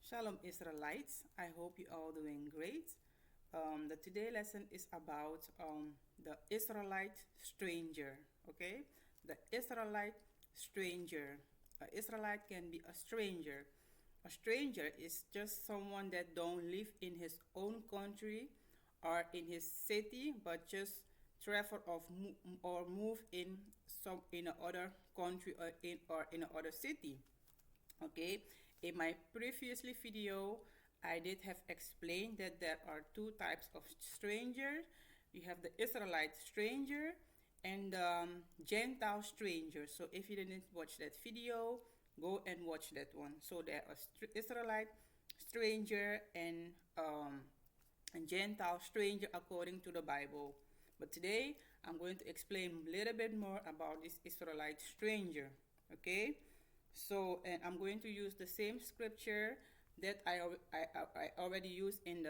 Shalom Israelites, I hope you all doing great. The today lesson is about the Israelite stranger. Okay, the Israelite stranger. An Israelite can be a stranger. A stranger is just someone that don't live in his own country or in his city, but just travel or move in another country or in another city. Okay, in my previously video I did have explained that there are two types of stranger. You have the Israelite stranger and Gentile stranger. So if you didn't watch that video, go and watch that one. So there are Israelite stranger and Gentile stranger according to the Bible. But today I'm going to explain a little bit more about this Israelite stranger. Okay, so and I'm going to use the same scripture that I already used in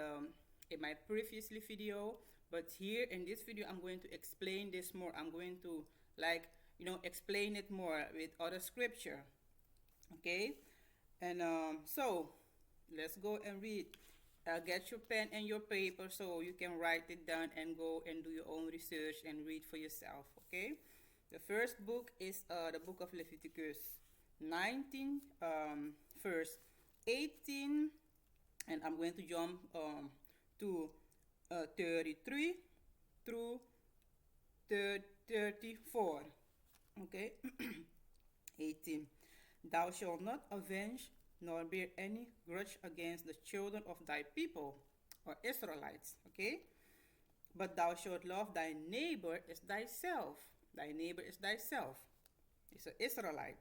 my previously video, but here in this video I'm going to explain this more. I'm going to explain it more with other scripture. Okay, and so let's go and read. Get your pen and your paper so you can write it down and go and do your own research and read for yourself. Okay, the first book is the book of Leviticus 19, verse 18, and I'm going to jump to 33 through 34. Okay, 18. Thou shalt not avenge nor bear any grudge against the children of thy people, or Israelites. Okay, but thou shalt love thy neighbor as thyself. Thy neighbor is thyself. It's an Israelite.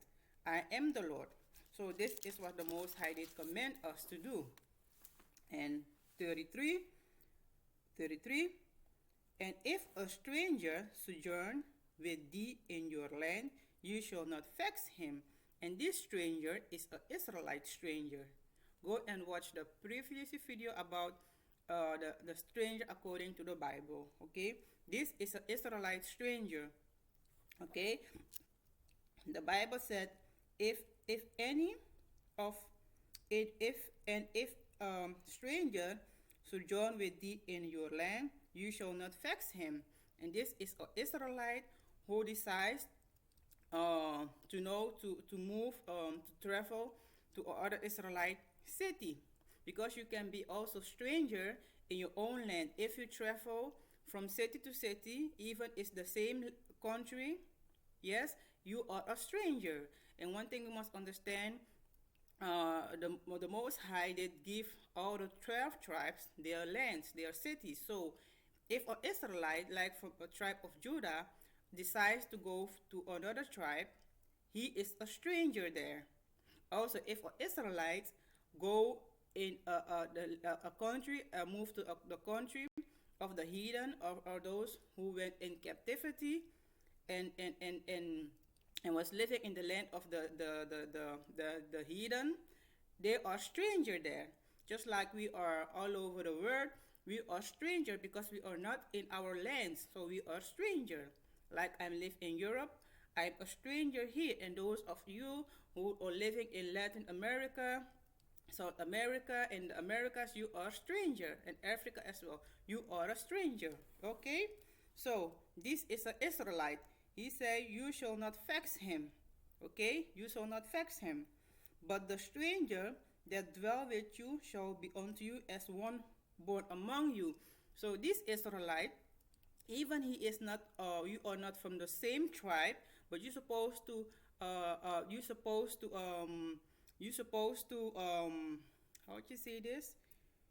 I am the Lord. So this is what the Most High did command us to do. And 33, and if a stranger sojourn with thee in your land, you shall not vex him. And this stranger is an Israelite stranger. Go and watch the previous video about the stranger according to the Bible. Okay, this is an Israelite stranger. Okay, the Bible said, if any of it if stranger sojourn with thee in your land, you shall not vex him. And this is an Israelite who decides to move to travel to other Israelite city, because you can be also stranger in your own land. If you travel from city to city, even it's the same country, yes, you are a stranger. And one thing you must understand, the Most High did give all the 12 tribes their lands, their cities. So if an Israelite, like from a tribe of Judah, decides to go to another tribe, he is a stranger there. Also, if an Israelite go in a country, move to the country of the heathen, or those who went in captivity, and and and and and was living in the land of the heathen, they are stranger there. Just like we are all over the world, we are stranger because we are not in our lands, so we are stranger. Like I live in Europe, I'm a stranger here, and those of you who are living in Latin America, South America, and the Americas, you are stranger, and Africa as well, you are a stranger. Okay, so this is an Israelite. He say, you shall not vex him. Okay, you shall not vex him. But the stranger that dwell with you shall be unto you as one born among you. So this Israelite, even he is not, you are not from the same tribe, but you supposed to how would you say this?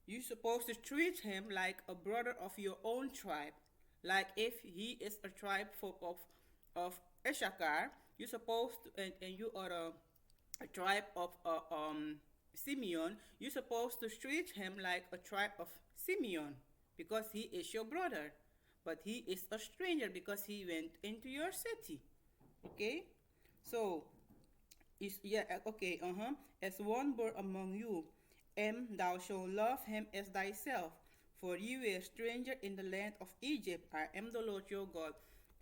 You supposed to treat him like a brother of your own tribe. Like if he is a tribe of Issachar, you supposed to, and you are a tribe of Simeon, you supposed to treat him like a tribe of Simeon, because he is your brother. But he is a stranger because he went into your city. Okay? So, okay, as one born among you, and thou shalt love him as thyself. For you were a stranger in the land of Egypt. I am the Lord your God.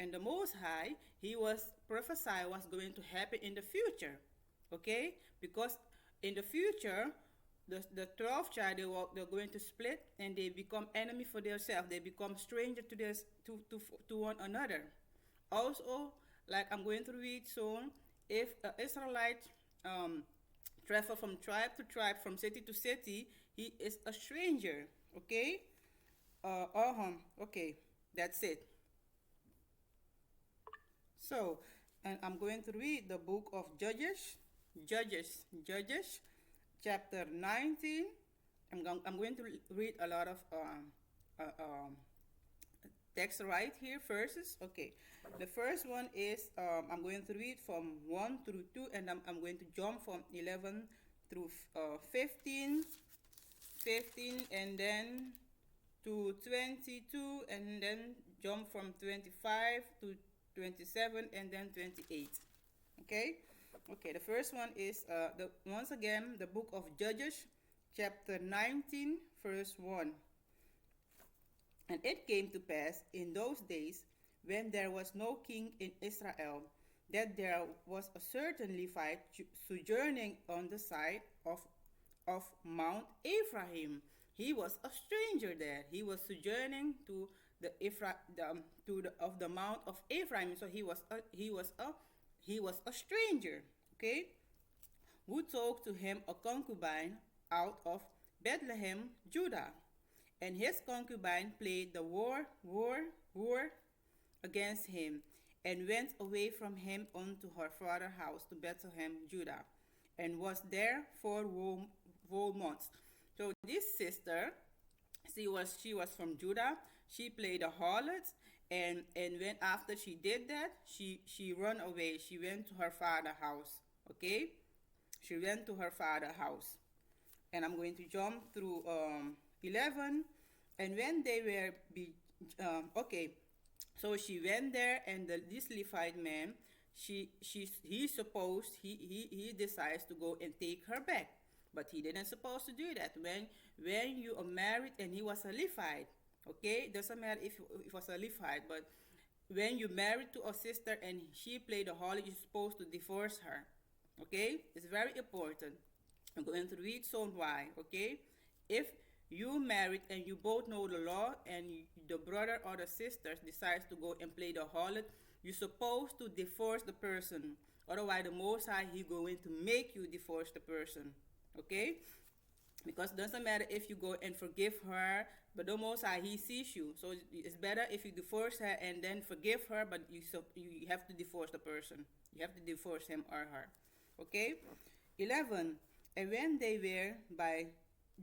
And the Most High, he was prophesied what's going to happen in the future. Okay? Because in the future, the 12 child, they're going to split, and they become enemy for themselves. They become stranger to this to one another. Also, like I'm going to read soon, if an Israelite um, travel from tribe to tribe, from city to city, he is a stranger. Okay. Okay, that's it. So, and I'm going to read the book of Judges, chapter 19. I'm going to read a lot of text right here, verses. Okay, the first one is I'm going to read from 1 through 2, and I'm going to jump from 11 through 15, and then to 22, and then jump from 25 to 27, and then 28. Okay. Okay, the first one is once again the book of Judges, chapter 19, verse 1. And it came to pass in those days, when there was no king in Israel, that there was a certain Levite sojourning on the side of Mount Ephraim. He was a stranger there. He was sojourning to the Mount of Ephraim. So he was a stranger. Okay, who took to him a concubine out of Bethlehem, Judah. And his concubine played the war against him, and went away from him unto her father's house to Bethlehem, Judah, and was there 4 months. So this sister, she was from Judah. She played a harlot, and when after she did that, she run away. She went to her father's house. Okay, she went to her father's house, and I'm going to jump through 11. And when they were okay, so she went there, and this Levite man, he decides to go and take her back, but he didn't supposed to do that. When you are married and he was a Levite, okay, doesn't matter if it was a Levite, but when you married to a sister and she played a harlot, you're supposed to divorce her. Okay, it's very important. I'm going to read soon why. Okay, if you married and you both know the law, and the brother or the sister decides to go and play the harlot, you're supposed to divorce the person. Otherwise, the Most High, he going to make you divorce the person. Okay, because it doesn't matter if you go and forgive her, but the Most High, he sees you. So it's better if you divorce her and then forgive her, but you have to divorce the person. You have to divorce him or her. Okay. 11. And when they were by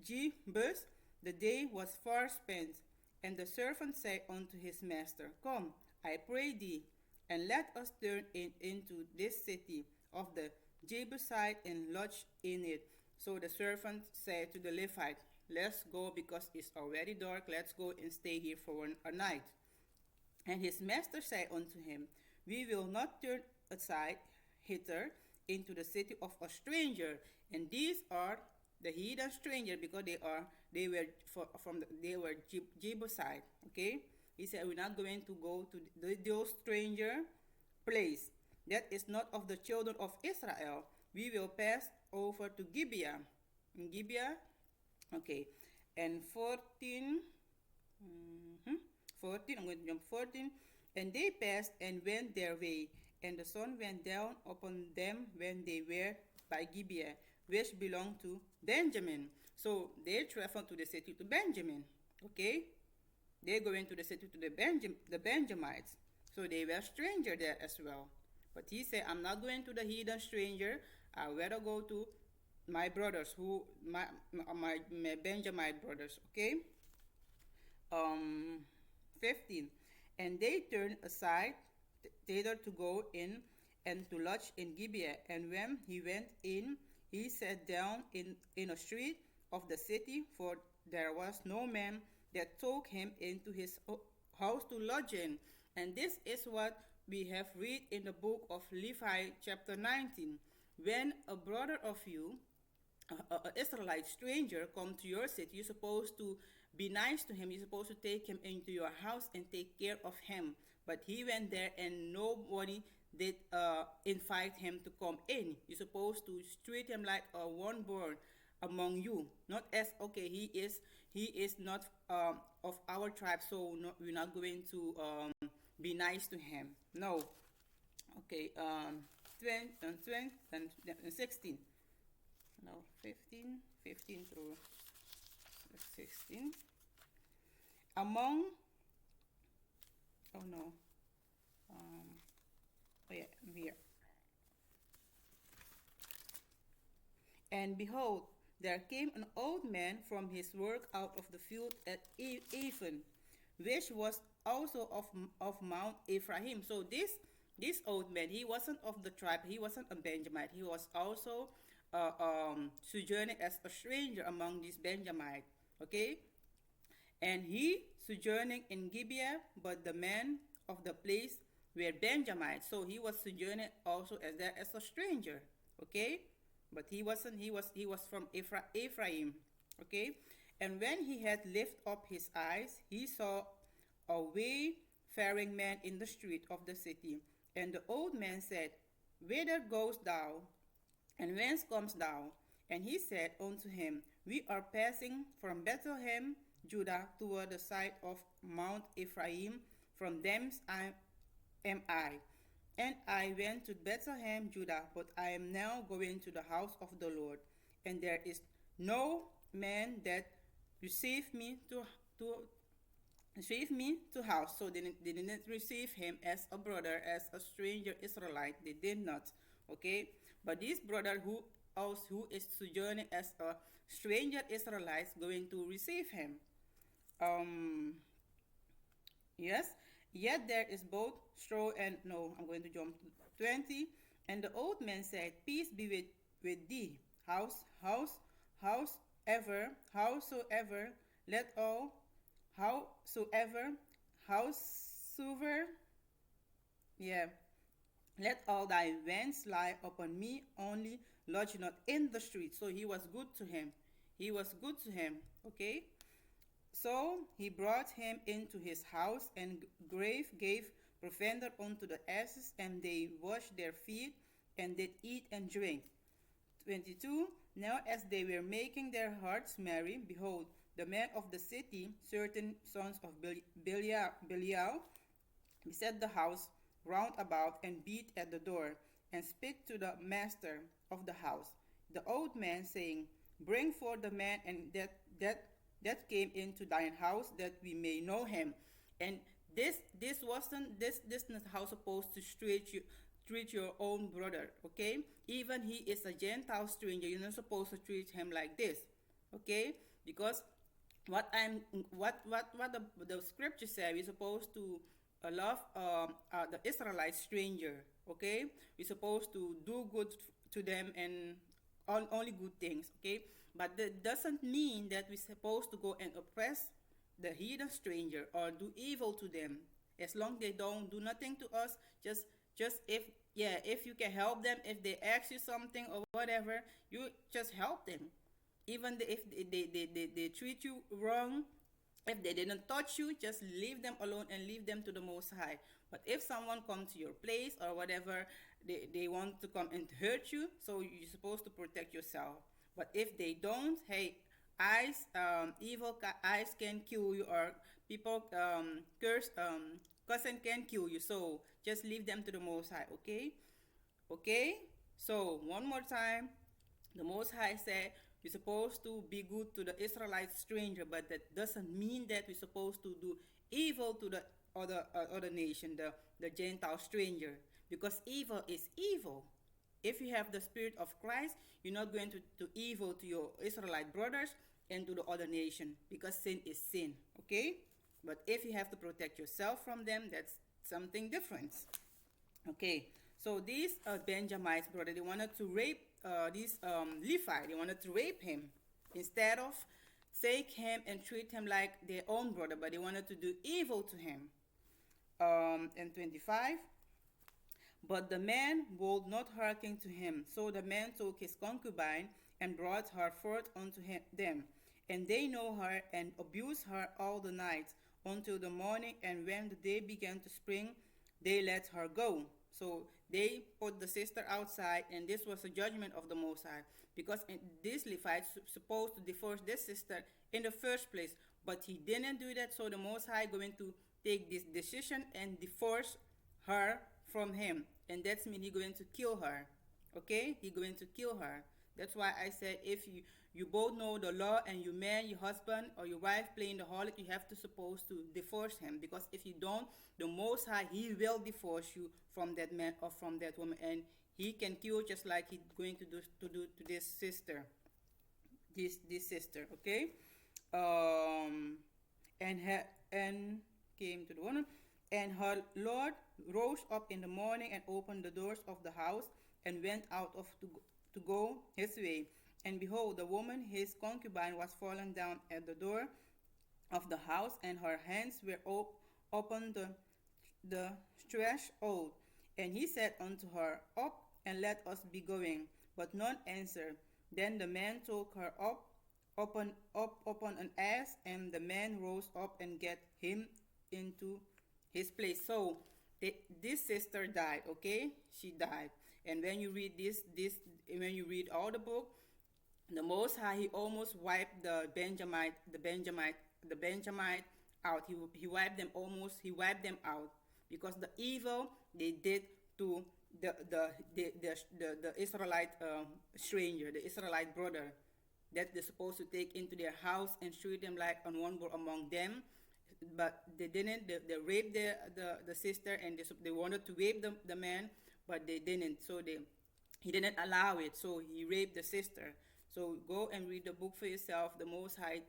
Jebus, the day was far spent, and the servant said unto his master, Come, I pray thee, and let us turn into this city of the Jebusite, and lodge in it. So the servant said to the Levite, Let's go, because it's already dark. Let's go and stay here for a night. And his master said unto him, We will not turn aside hither into the city of a stranger. And these are the heathen stranger, because they were Jebusite. Okay, he said, we're not going to go to those stranger place that is not of the children of Israel. We will pass over to Gibeah. In Gibeah, okay, and 14. 14, I'm going to jump 14. And they passed and went their way, and the sun went down upon them when they were by Gibeah, which belonged to Benjamin. So they traveled to the city to Benjamin. Okay, they're going to the city to the Benjamites. So they were stranger there as well. But he said, I'm not going to the heathen stranger. I'd rather go to my brothers, my Benjamite brothers. Okay. 15. And they turned aside thither to go in and to lodge in Gibeah. And when he went in, he sat down in a street of the city, for there was no man that took him into his house to lodge in. And this is what we have read in the book of Levi, chapter 19. When a brother of you, an Israelite stranger, come to your city, you're supposed to be nice to him. You're supposed to take him into your house and take care of him. But he went there and nobody did invite him to come in. You're supposed to treat him like a one born. among you. Not as, okay, he is not of our tribe, so no, we're not going to be nice to him. No. Okay, 20 and 16. No, 15 through 16. Among, oh no, oh yeah, I'm here. And behold, there came an old man from his work out of the field at Ephon, which was also of Mount Ephraim. So this old man, he wasn't of the tribe, he wasn't a Benjamite, he was also sojourning as a stranger among these Benjamites. Okay, and he sojourning in Gibeah, but the men of the place were Benjamites. So he was sojourning also as there as a stranger. Okay, but he wasn't. He was from Ephraim. Okay, and when he had lifted up his eyes, he saw a wayfaring man in the street of the city. And the old man said, Whither goest thou? And whence comest thou? And he said unto him, We are passing from Bethlehem, Judah, toward the side of Mount Ephraim. From thence am I. And I went to Bethlehem, Judah, but I am now going to the house of the Lord. And there is no man that received me to house. So they didn't receive him as a brother, as a stranger Israelite. They did not. Okay, but this brother who is sojourning as a stranger Israelite going to receive him. Um, yes. Yet there is both straw and no. I'm going to jump to 20. And the old man said, Peace be with thee. Howsoever, let all, howsoever, yeah, let all thy vents lie upon me, only lodge not in the street. So he was good to him. He was good to him. Okay. So he brought him into his house and gave provender unto the asses, and they washed their feet and did eat and drink. 22. Now as they were making their hearts merry, behold, the men of the city, certain sons of Belial, beset the house round about and beat at the door, and spake to the master of the house, the old man, saying, Bring forth the man and that came into thine house, that we may know him. And this wasn't this not how supposed to treat your own brother. Okay, even he is a Gentile stranger, you're not supposed to treat him like this. Okay, because what the scripture says, we're supposed to love the Israelite stranger. Okay, we're supposed to do good to them and only good things. Okay, but that doesn't mean that we're supposed to go and oppress the heathen stranger or do evil to them. As long they don't do nothing to us, just if you can help them, if they ask you something or whatever, you just help them. Even if they treat you wrong, if they didn't touch you, just leave them alone and leave them to the Most High. But if someone comes to your place or whatever, they want to come and hurt you, so you're supposed to protect yourself. But if they don't, hey, eyes can kill you, or people cussing can kill you. So just leave them to the Most High, okay? Okay? So one more time, the Most High said we're supposed to be good to the Israelite stranger, but that doesn't mean that we're supposed to do evil to the other nation, the Gentile stranger, because evil is evil. If you have the spirit of Christ, you're not going to do evil to your Israelite brothers and to the other nation, because sin is sin. Okay? But if you have to protect yourself from them, that's something different. Okay, so these Benjamites, brother, they wanted to rape this Levi. They wanted to rape him instead of take him and treat him like their own brother, but they wanted to do evil to him. And 25. But the man would not hearken to him. So the man took his concubine and brought her forth unto them. And they know her and abused her all the night until the morning. And when the day began to spring, they let her go. So they put the sister outside, and this was a judgment of the Most High, because this Levite supposed to divorce this sister in the first place, but he didn't do that. So the Most High going to take this decision and divorce her from him, and that's mean he going to kill her. Okay, he going to kill her. That's why I said, if you both know the law, and you man, your husband or your wife playing the harlot, you have to supposed to divorce him, because if you don't, the Most High, he will divorce you from that man or from that woman, and he can kill just like he's going to do to this sister, this sister. Okay. um and came to the woman, and her lord rose up in the morning and opened the doors of the house, and went out to go his way. And behold, the woman his concubine was fallen down at the door of the house, and her hands were upon the threshold. And he said unto her, Up, and let us be going. But none answered. Then the man took her upon an ass, and the man rose up and get him into his place. So this sister died. Okay, she died. And when you read when you read all the book, the Most High, he almost wiped the Benjamite out. He wiped them out, because the evil they did to the Israelite stranger, the Israelite brother, that they're supposed to take into their house and treat them like an one born among them. But they didn't. They raped the sister, and they wanted to rape the man, but they didn't. So he didn't allow it. So he raped the sister. So go and read the book for yourself. The Most High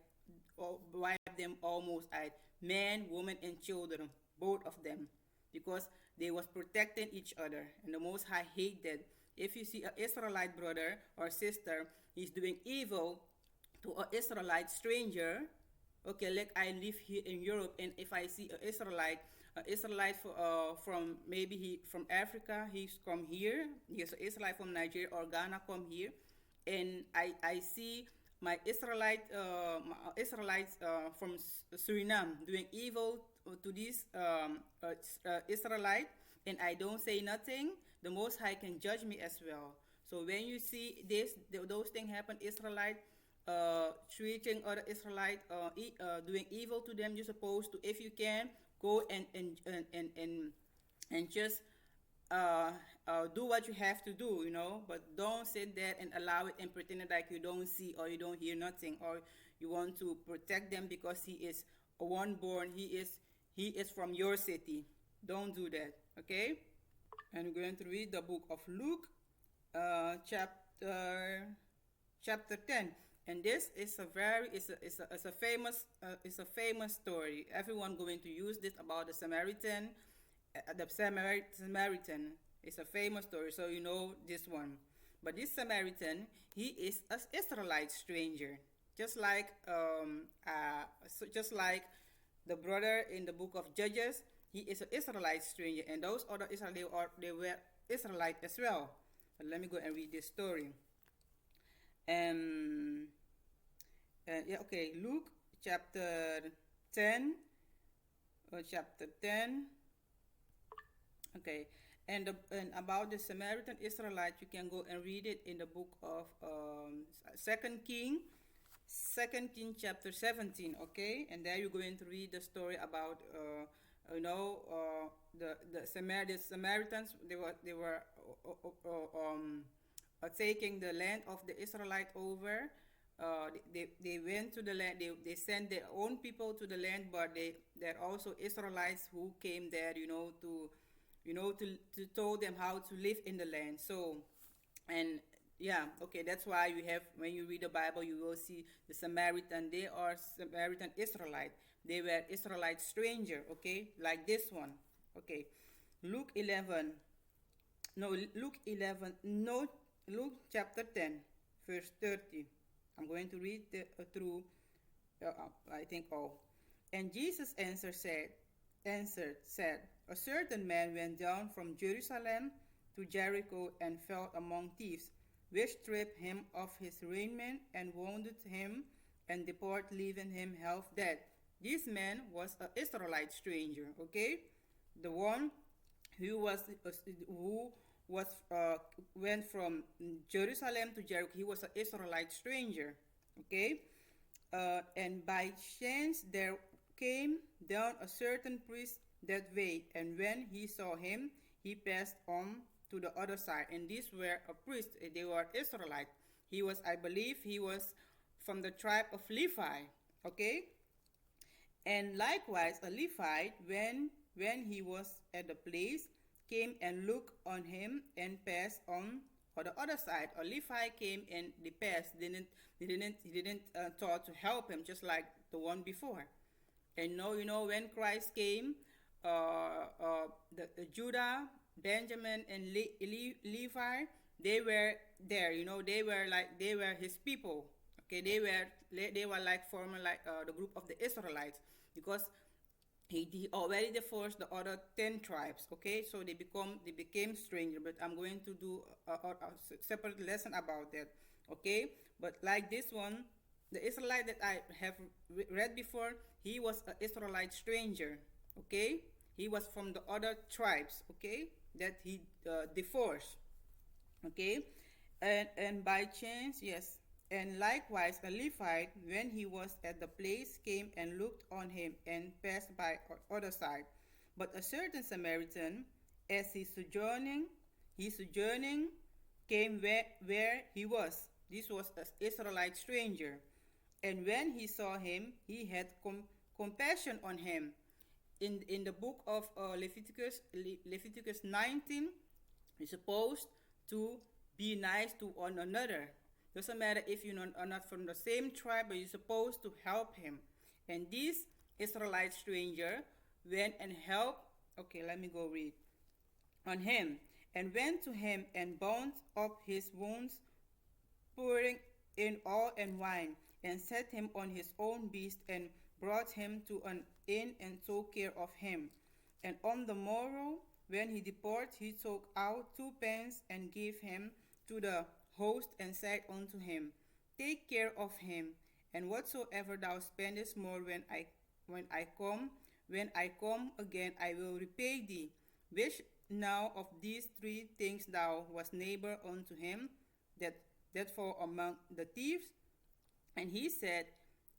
wiped them almost out, man, woman, and children, both of them, because they was protecting each other, and the Most High hate that. If you see an Israelite brother or sister, he's doing evil to an Israelite stranger. Okay, like I live here in Europe, and if I see an Israelite from, maybe he from Africa, he's come here. He's an Israelite from Nigeria or Ghana, come here, and I see my Israelites from Suriname doing evil to this Israelite, and I don't say nothing, the Most High can judge me as well. So when you see those things happen, Israelite treating other Israelite, doing evil to them, you're supposed to, if you can, go and just do what you have to do, but don't sit there and allow it and pretend like you don't see or you don't hear nothing, or you want to protect them because he is a one born, he is from your city. Don't do that. Okay. And we're going to read the book of Luke, chapter 10. And this is a famous story. Everyone going to use this about the Samaritan. Samaritan is a famous story, so you know this one. But this Samaritan, he is an Israelite stranger, just like the brother in the book of Judges. He is an Israelite stranger, and those other Israelites they were Israelite as well. But let me go and read this story. Okay, Luke chapter 10. Chapter 10. Okay, and about the Samaritan Israelite, you can go and read it in the book of Second King chapter 17. Okay, and there you're going to read the story about the Samaritans. They were taking the land of the Israelite over. They went to the land. They sent their own people to the land, but there are also Israelites who came there, to tell them how to live in the land. So, and yeah, okay, that's why you have, when you read the Bible, you will see the Samaritan. They are Samaritan Israelite. They were Israelite stranger. Okay, like this one. Okay, Luke 11. Luke chapter 10, verse 30. I'm going to read through, I think, all. And Jesus answered, a certain man went down from Jerusalem to Jericho and fell among thieves, which stripped him of his raiment and wounded him and departed, leaving him half dead. This man was an Israelite stranger, okay? The one who was went from Jerusalem to Jericho. He was an Israelite stranger. Okay, and by chance there came down a certain priest that way, and when he saw him, he passed on to the other side. And these were a priest; they were Israelite. He was, I believe, he was from the tribe of Levi. Okay, and likewise, a Levite, when he was at the place, came and looked on him and passed on the other side. A Levite came and they passed. He didn't thought to help him, just like the one before. And no, when Christ came, the Judah, Benjamin, and Levi, they were there. They were his people. Okay, they were like forming like the group of the Israelites, because he already divorced the other 10 tribes. Okay, so they became stranger. But I'm going to do a separate lesson about that. Okay, but like this one, the Israelite that I have read before, he was an Israelite stranger. Okay, he was from the other tribes. Okay, that he divorced. Okay, and by chance, yes, and likewise a Levite, when he was at the place, came and looked on him and passed by other side. But a certain Samaritan, as he sojourning came where he was. This was an Israelite stranger. And when he saw him, he had compassion on him. In the book of Leviticus 19, you're supposed to be nice to one another. Doesn't matter if you are not from the same tribe, but you're supposed to help him. And this Israelite stranger went and helped. Okay, let me go read. On him, and went to him and bound up his wounds, pouring in oil and wine, and set him on his own beast, and brought him to an inn, and took care of him. And on the morrow, when he departed, he took out 2 pence, and gave him to the host, and said unto him, Take care of him, and whatsoever thou spendest more when I come again, I will repay thee. Which now of these 3 things thou was neighbor unto him that fall among the thieves? And he said,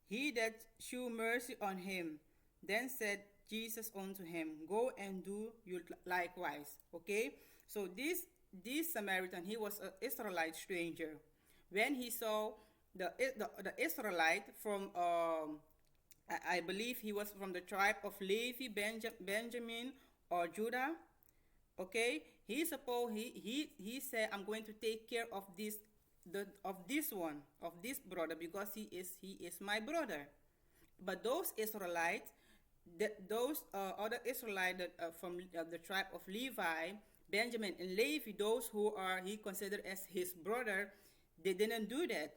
He that shew mercy on him. Then said Jesus unto him, Go and do you likewise. Okay, so this Samaritan, he was an Israelite stranger. When he saw the Israelite from I believe he was from the tribe of Levi, Benjamin, or Judah. Okay, he said, I'm going to take care of this brother, because he is my brother. But those Israelites, those other Israelites that, from the tribe of Levi, Benjamin, and Levi, those who are he considered as his brother, they didn't do that.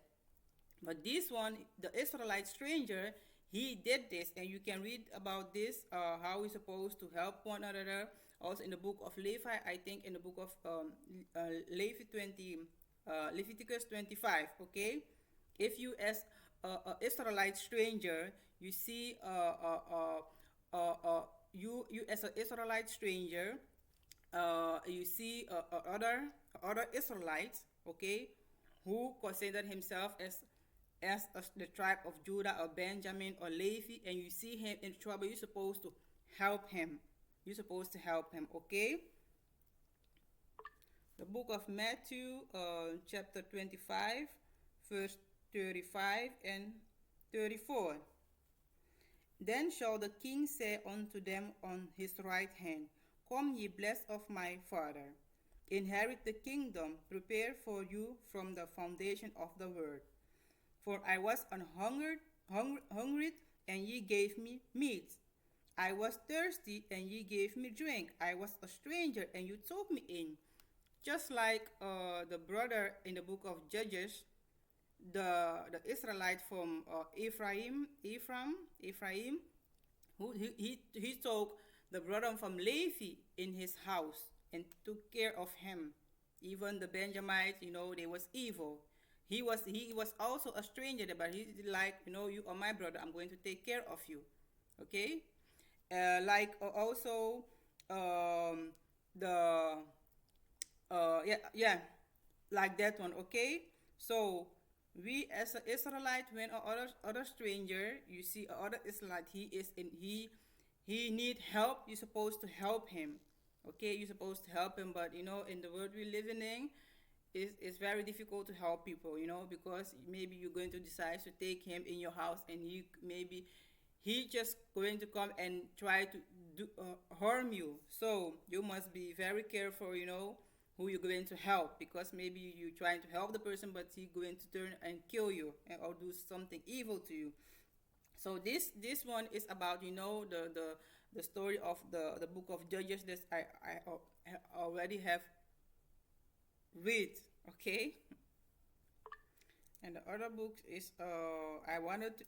But this one, the Israelite stranger, he did this, and you can read about this, how we're supposed to help one another. Also in the book of Levi, I think in the book of Leviticus 25. Okay, if you as a Israelite stranger, you see you as an Israelite stranger, you see other Israelites, okay, who consider himself as the tribe of Judah or Benjamin or Levi, and you see him in trouble, you're supposed to help him. Okay. The book of Matthew, chapter 25, verse 35 and 34. Then shall the king say unto them on his right hand, Come ye blessed of my Father, inherit the kingdom prepared for you from the foundation of the world. For I was hungry, and ye gave me meat. I was thirsty, and ye gave me drink. I was a stranger, and you took me in. Just like the brother in the book of Judges, the Israelite from Ephraim, who he took the brother from Levi in his house and took care of him. Even the Benjamites, they was evil. He was also a stranger, but he's like, you are my brother. I'm going to take care of you. Okay, like also um, the yeah, like that one. Okay, so we as an Israelite, when a other stranger, you see a other Israelite, he need help, you're supposed to help him. Okay, you're supposed to help him, but in the world we're living in, it's very difficult to help people, because maybe you're going to decide to take him in your house, and he just going to come and try to harm you. So you must be very careful, who you're going to help, because maybe you're trying to help the person, but he's going to turn and kill you, or do something evil to you. So this one is about, the story of the book of Judges that I already have read. Okay. And the other book is, I wanted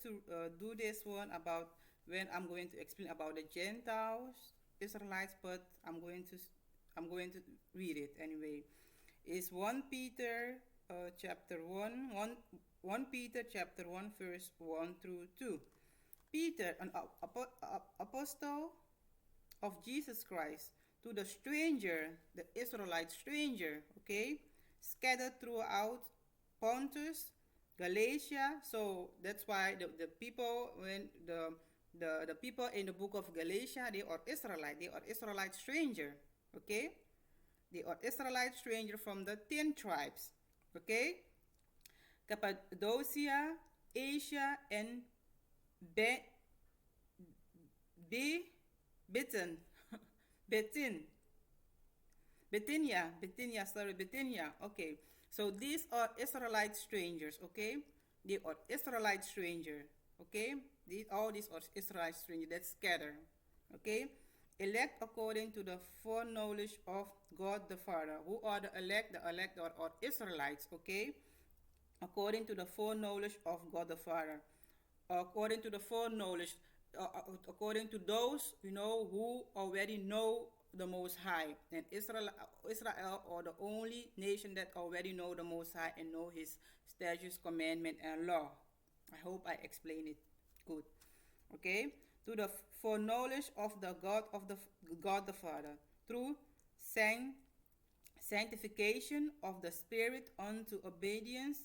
to do this one about, when I'm going to explain about the Gentiles, Israelites, but I'm going to read it anyway. It's 1 Peter chapter 1, 1 Peter chapter 1 verse 1 through 2. Peter, an apostle of Jesus Christ, to the stranger, the Israelite stranger, okay, scattered throughout Pontus, Galatia. So that's why the people, when the people in the book of Galatia, they are Israelite. They are Israelite stranger. Okay, they are Israelite stranger from the 10 tribes. Okay, Cappadocia, Asia, and Be, Be, Bitten, Betin, Bithynia, sorry, Bithynia. Okay, so these are Israelite strangers. Okay, they are Israelite stranger. Okay, all these are Israelite strangers that scatter. Okay, elect according to the foreknowledge of God the Father. Who are the elect? The elect are Israelites. Okay, according to the foreknowledge of God the Father, according to the foreknowledge, according to those who already know the Most High. And Israel are the only nation that already know the Most High and know His statutes, commandment, and law. I hope I explained it good. Okay, to the foreknowledge of the God the Father, through sanctification of the Spirit unto obedience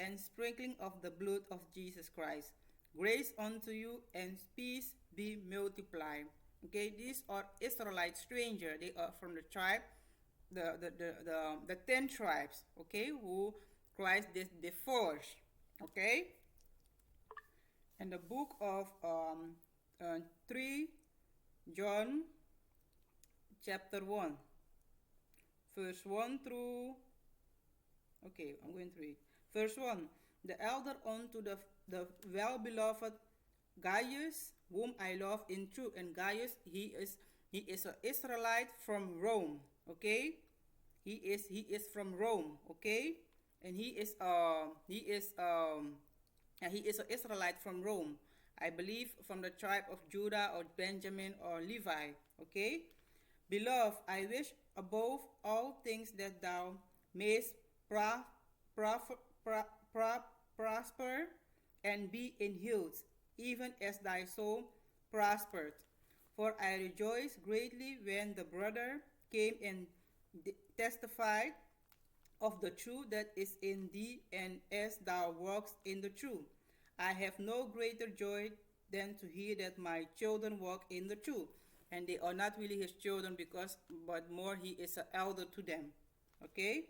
and sprinkling of the blood of Jesus Christ. Grace unto you and peace be multiplied. Okay, these are Israelite stranger. They are from the tribe, the 10 tribes. Okay, who Christ the forged. Okay, and the book of 3 John chapter 1 verse 1 through, okay, I'm going to read. Verse 1. The elder unto the well-beloved Gaius, whom I love in truth. And Gaius, he is an Israelite from Rome. Okay? He is from Rome. Okay? And he is an Israelite from Rome. I believe from the tribe of Judah or Benjamin or Levi. Okay? Beloved, I wish above all things that thou mayest pro- prosper and be in health, even as thy soul prospered. For I rejoiced greatly when the brother came and testified of the truth that is in thee, and as thou walkest in the truth. I have no greater joy than to hear that my children walk in the truth. And they are not really his children, but more he is an elder to them. Okay?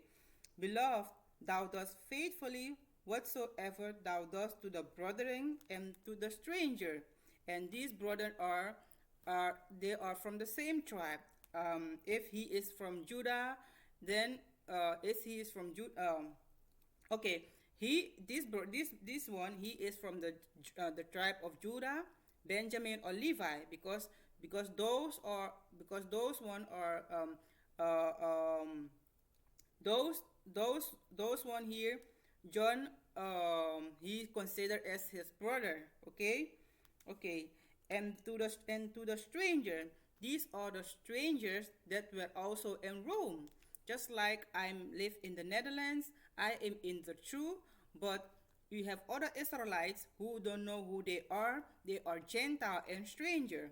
Beloved, thou dost faithfully whatsoever thou dost to the brethren and to the stranger. And these brethren they are from the same tribe. If he is from Judah, then if he is from Judah, okay, this one, he is from the tribe of Judah, Benjamin, or Levi, because those one are those those one here, John, he considered as his brother. Okay, okay, and to the stranger, these are the strangers that were also in Rome. Just like I live in the Netherlands, I am in the truth, but you have other Israelites who don't know who they are. They are Gentile and stranger.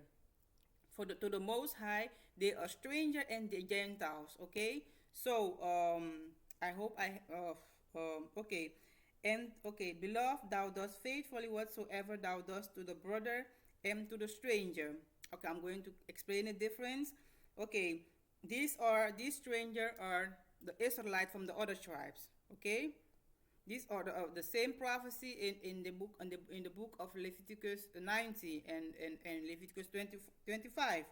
to the Most High, they are stranger and the Gentiles. Okay, so I hope okay, and okay, beloved, thou dost faithfully whatsoever thou dost to the brother and to the stranger. Okay, I'm going to explain the difference. Okay, these stranger are the Israelite from the other tribes. Okay, these are the same prophecy in the book in the book of Leviticus 90 and Leviticus 25.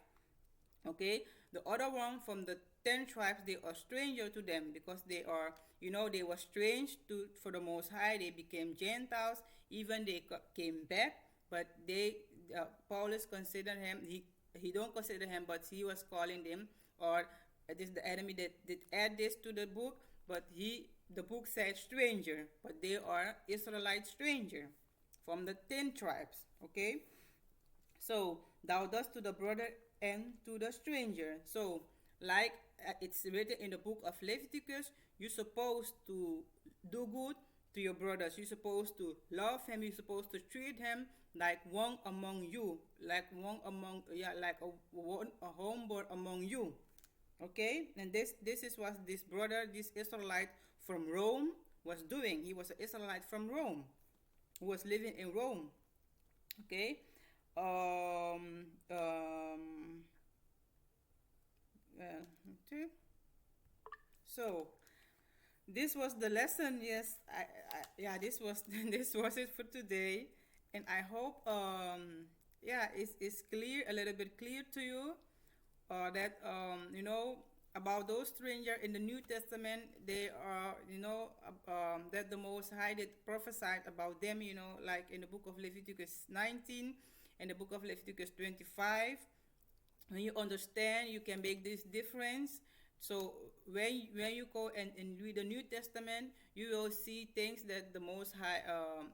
Okay, the other one from the 10 tribes, they are stranger to them because they are, they were strange to for the Most High. They became Gentiles. Even they came back, but they Paulus considered him. He don't consider him, but he was calling them, or it is the enemy that did add this to the book. But the book said stranger, but they are Israelite stranger from the 10 tribes. Okay, so thou dost to the brother and to the stranger. So, like it's written in the book of Leviticus, you're supposed to do good to your brothers. You're supposed to love him. You're supposed to treat him like one among you, like one among like a homeboy among you. Okay, and this is what this brother, this Israelite from Rome, was doing. He was an Israelite from Rome who was living in Rome. Okay, um, um, okay. So this was the lesson. Yes, yeah, this was this was it for today, and I hope yeah, it's clear, a little bit clear to you, that about those strangers in the New Testament. They are, that the Most High did prophesied about them, like in the book of Leviticus 19 and the book of Leviticus 25. When you understand, you can make this difference. So when you go and read the New Testament, you will see things that the Most High,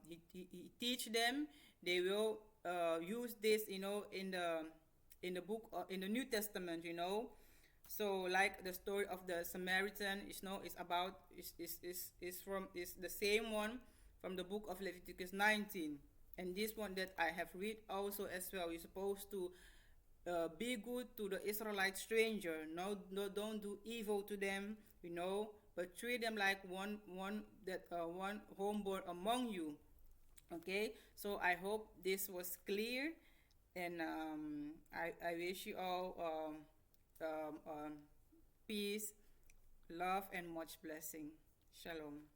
he teach them. They will use this, in the book, in the New Testament. So like the story of the Samaritan, is about is the same one from the book of Leviticus 19, and this one that I have read also as well. You're supposed to be good to the Israelite stranger. No, no, don't do evil to them, but treat them like one homeborn among you. Okay, so I hope this was clear, and I wish you all peace, love, and much blessing. Shalom.